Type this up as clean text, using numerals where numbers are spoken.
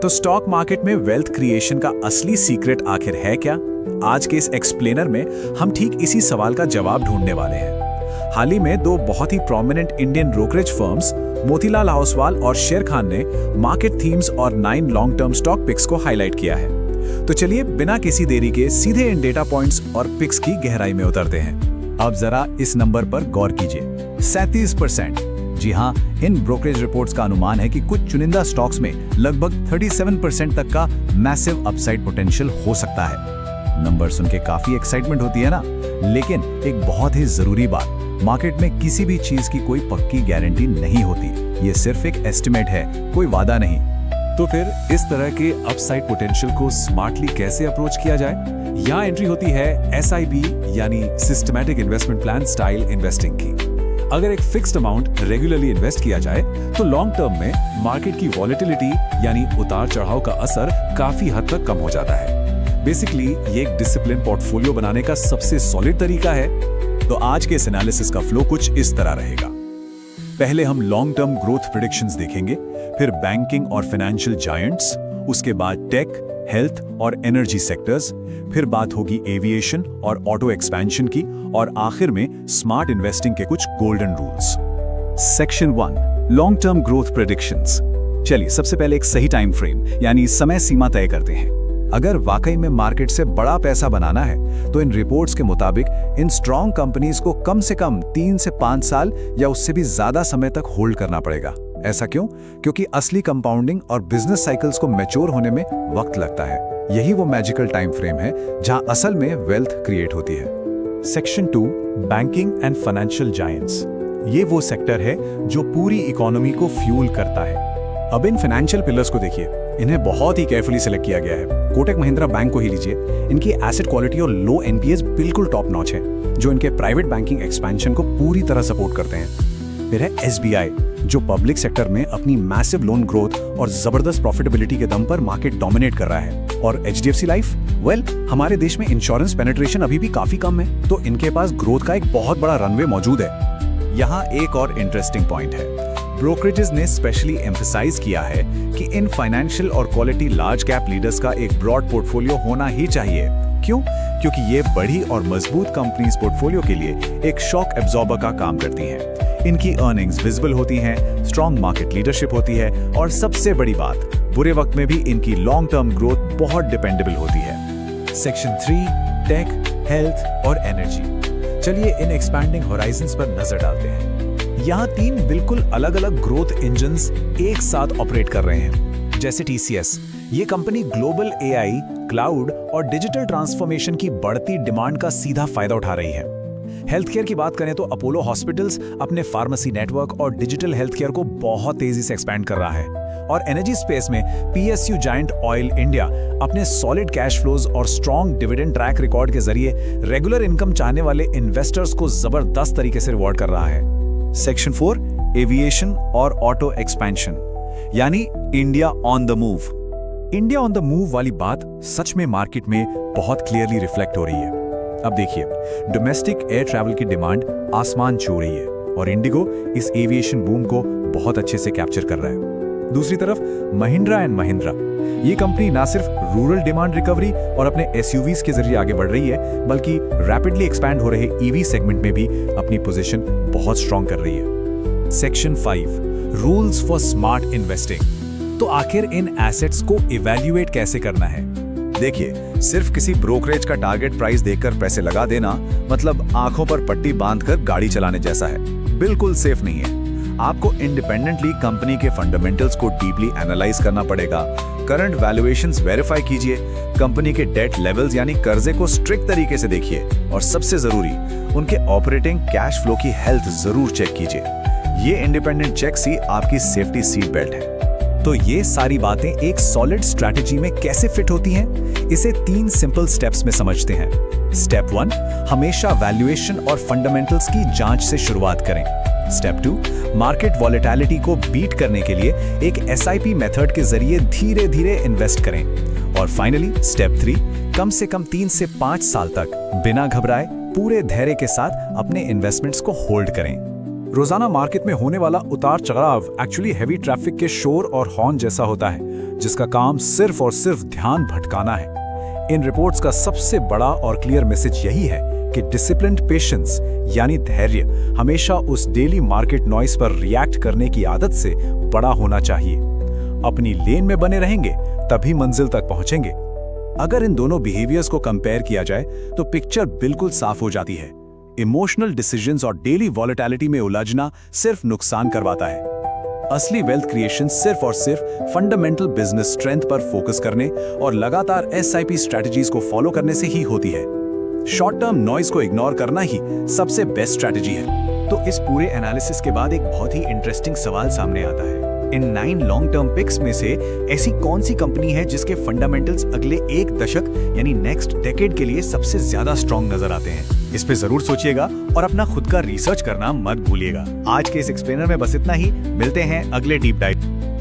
तो stock market में wealth creation का असली सीक्रेट आखिर है क्या? आज के इस एक्सप्लेनर में हम ठीक इसी सवाल का जवाब ढूंढने वाले हैं। हाल ही में दो बहुत ही prominent Indian brokerage firms Motilal Oswal और शेर खान ने मार्केट थीम्स और 9 लॉन्ग टर्म स्टॉक पिक्स को हाईलाइट किया है। तो चलिए बिना किसी देरी के सीधे इन डेटा पॉइंट्स और पिक्स की गहराई में उतरते हैं। अब जरा इस नंबर पर गौर कीजिए, 37%। जी हाँ, इन ब्रोकरेज रिपोर्ट्स का अनुमान है कि कुछ चुनिंदा स्टॉक्स में लगभग 37% तक का मैसिव अपसाइड पोटेंशियल हो सकता है। नंबर सुन के काफी एक्साइटमेंट होती है ना, लेकिन एक बहुत ही जरूरी बात, मार्केट में किसी भी चीज की कोई पक्की गारंटी नहीं होती। ये सिर्फ एक एस्टिमेट है, कोई वादा नहीं। तो फिर इस तरह के अपसाइड पोटेंशियल को स्मार्टली कैसे अप्रोच किया जाए? यहाँ एंट्री होती है SIP यानी systematic investment plan style investing की। अगर एक फिक्स्ड अमाउंट रेगुलरली इन्वेस्ट किया जाए तो लॉन्ग टर्म में मार्केट की वॉलेटिलिटी यानी उतार चढ़ाव का असर काफी हद तक कम हो जाता है। बेसिकली ये एक डिसिप्लिन पोर्टफोलियो बनाने का सबसे सॉलिड तरीका है। तो आज के इस एनालिसिस का फ्लो कुछ इस तरह रहेगा। पहले हम लॉन्ग टर्म ग्रोथ प्रेडिक्शंस देखेंगे, फिर बैंकिंग और फाइनेंशियल जायंट्स, उसके बाद टेक, हेल्थ और एनर्जी सेक्टर्स, फिर बात होगी एविएशन और ऑटो एक्सपेंशन की, और आखिर में स्मार्ट इन्वेस्टिंग के कुछ golden rules. Section 1, long term growth predictions. चलिए सबसे पहले एक सही टाइम फ्रेम यानी समय सीमा तय करते हैं। अगर वाकई में मार्केट से बड़ा पैसा बनाना है तो इन रिपोर्ट्स के मुताबिक इन स्ट्रॉन्ग कंपनीज को कम से कम 3 से 5 साल या उससे भी ज्यादा समय तक होल्ड करना पड़ेगा। ऐसा क्यों? क्योंकि असली कंपाउंडिंग और बिजनेस साइकिल्स को मैच्योर होने में वक्त लगता है। यही वो मैजिकल टाइम फ्रेम है जहां असल में वेल्थ क्रिएट होती है। Section 2, banking and financial giants. ये वो सेक्टर है जो पूरी इकोनॉमी को फ्यूल करता है। अब इन फाइनेंशियल पिलर्स को देखिए, इन्हें बहुत ही केयरफुली सिलेक्ट किया गया है। कोटक महिंद्रा बैंक को ही लीजिए, इनकी एसेट क्वालिटी और लो NPAs बिल्कुल टॉप नॉच है, जो इनके प्राइवेट बैंकिंग एक्सपेंशन को पूरी तरह सपोर्ट करते हैं। फिर है SBI, जो पब्लिक सेक्टर में अपनी मैसिव लोन ग्रोथ और जबरदस्त प्रॉफिटेबिलिटी के दम पर मार्केट डोमिनेट कर रहा है। और HDFC लाइफ, हमारे देश में इंश्योरेंस पेनिट्रेशन अभी भी काफी कम है, तो इनके पास ग्रोथ का एक बहुत बड़ा रनवे मौजूद है। यहाँ एक और इंटरेस्टिंग पॉइंट है, ब्रोकरेजेस ने स्पेशली एम्फसाइज किया है कि इन फाइनेंशियल और क्वालिटी लार्ज कैप लीडर्स का एक ब्रॉड पोर्टफोलियो होना ही चाहिए। क्यों? क्योंकि ये बड़ी और मजबूत कंपनीज पोर्टफोलियो के लिए एक शॉक एब्जॉर्बर का काम करती हैं। इनकी अर्निंग्स विजिबल होती हैं, स्ट्रॉन्ग मार्केट लीडरशिप होती है, और सबसे बड़ी बात, बुरे वक्त में भी इनकी लॉन्ग टर्म ग्रोथ बहुत डिपेंडेबल होती है। सेक्शन 3, टेक, हेल्थ और एनर्जी। चलिए इन एक्सपैंडिंग होराइजन्स पर नजर डालते हैं। यहाँ 3 बिल्कुल अलग अलग ग्रोथ इंजन्स एक साथ ऑपरेट कर रहे हैं। जैसे TCS, ये कंपनी ग्लोबल AI, क्लाउड और डिजिटल ट्रांसफॉर्मेशन की बढ़ती डिमांड का सीधा फायदा उठा रही है। हेल्थ केयर की बात करें तो अपोलो हॉस्पिटल्स अपने फार्मेसी नेटवर्क और डिजिटल हेल्थ केयर को बहुत तेजी से एक्सपैंड कर रहा है। और एनर्जी स्पेस में PSU जायंट ऑयल इंडिया अपने सॉलिड कैश फ्लोज और स्ट्रॉन्ग डिविडेंड ट्रैक रिकॉर्ड के जरिए रेगुलर इनकम चाहने वाले इन्वेस्टर्स को जबरदस्त तरीके से रिवॉर्ड कर रहा है। सेक्शन 4, एविएशन और ऑटो एक्सपेंशन, यानी India on the move. India on the move वाली बात सच में मार्केट में बहुत क्लियरली रिफ्लेक्ट हो रही है। अब देखिए, डोमेस्टिक एयर ट्रैवल की डिमांड आसमान छू रही है और इंडिगो इस एविएशन बूम को बहुत अच्छे से कैप्चर कर रहा है। दूसरी तरफ महिंद्रा एंड महिंद्रा, ये कंपनी ना सिर्फ रूरल डिमांड रिकवरी और अपने SUVs के जरिए आगे बढ़ रही है, बल्कि रैपिडली एक्सपैंड हो रहे EV सेगमेंट में भी अपनी पोजीशन बहुत स्ट्रॉन्ग कर रही है। Section 5, rules for smart investing. तो आखिर इन एसेट्स को इवैल्यूएट कैसे करना है? देखिए, सिर्फ किसी ब्रोकरेज का टारगेट प्राइस देखकर पैसे लगा देना मतलब आंखों पर पट्टी बांधकर गाड़ी चलाने जैसा है। बिल्कुल सेफ नहीं है। आपको इंडिपेंडेंटली कंपनी के फंडामेंटल्स को डीपली एनालाइज करना पड़ेगा, करंट वैल्यूएशंस वेरीफाई कीजिए, कंपनी के डेट लेवल्स यानी कर्जे को स्ट्रिक्ट तरीके से देखिए, और सबसे जरूरी, उनके ऑपरेटिंग कैश फ्लो की हेल्थ जरूर चेक कीजिए। ये इंडिपेंडेंट चेक्स ही आपकी सेफ्टी सीट बेल्ट है। तो ये सारी बातें एक सॉलिड स्ट्रैटेजी में कैसे फिट होती हैं? इसे 3 सिंपल स्टेप्स में समझते हैं। स्टेप 1, हमेशा वैल्यूएशन और फंडामेंटल्स की जांच से शुरुआत करें। स्टेप 2, मार्केट वॉलेटिलिटी को बीट करने के लिए एक SIP मेथड के जरिए धीरे धीरे इन्वेस्ट करें। और फाइनली स्टेप 3, कम से कम 3 से 5 साल तक बिना घबराए पूरे धैर्य के साथ अपने इन्वेस्टमेंट्स को होल्ड करें। रोजाना मार्केट में होने वाला उतार चढ़ाव एक्चुअली हैवी ट्रैफिक के शोर और हॉर्न जैसा होता है, जिसका काम सिर्फ और सिर्फ ध्यान भटकाना है। इन रिपोर्ट्स का सबसे बड़ा और क्लियर मैसेज यही है कि डिसिप्लिन्ड पेशेंस यानी धैर्य हमेशा उस डेली मार्केट नॉइस पर रिएक्ट करने की आदत से बड़ा होना चाहिए। अपनी लेन में बने रहेंगे तभी मंजिल तक पहुंचेंगे। अगर इन दोनों बिहेवियर्स को कंपेयर किया जाए तो पिक्चर बिल्कुल साफ हो जाती है। इमोशनल डिसीजंस और डेली वॉलेटिलिटी में उलझना सिर्फ नुकसान करवाता है। असली वेल्थ क्रिएशन सिर्फ और सिर्फ फंडामेंटल बिजनेस स्ट्रेंथ पर फोकस करने और लगातार SIP स्ट्रेटजीज को फॉलो करने से ही होती है। शॉर्ट टर्म नॉइज को इग्नोर करना ही सबसे बेस्ट स्ट्रेटजी है। तो इस पूरे एनालिसिस के बाद एक बहुत ही इंटरेस्टिंग सवाल सामने आता है। इन 9 लॉन्ग टर्म पिक्स में से ऐसी कौन सी कंपनी है जिसके फंडामेंटल्स अगले एक दशक यानी नेक्स्ट डेकेड के लिए सबसे ज्यादा स्ट्रॉन्ग नजर आते हैं? इस पे जरूर सोचिएगा और अपना खुद का रिसर्च करना मत भूलिएगा। आज के इस एक्सप्लेनर में बस इतना ही। मिलते हैं अगले डीप डाइव।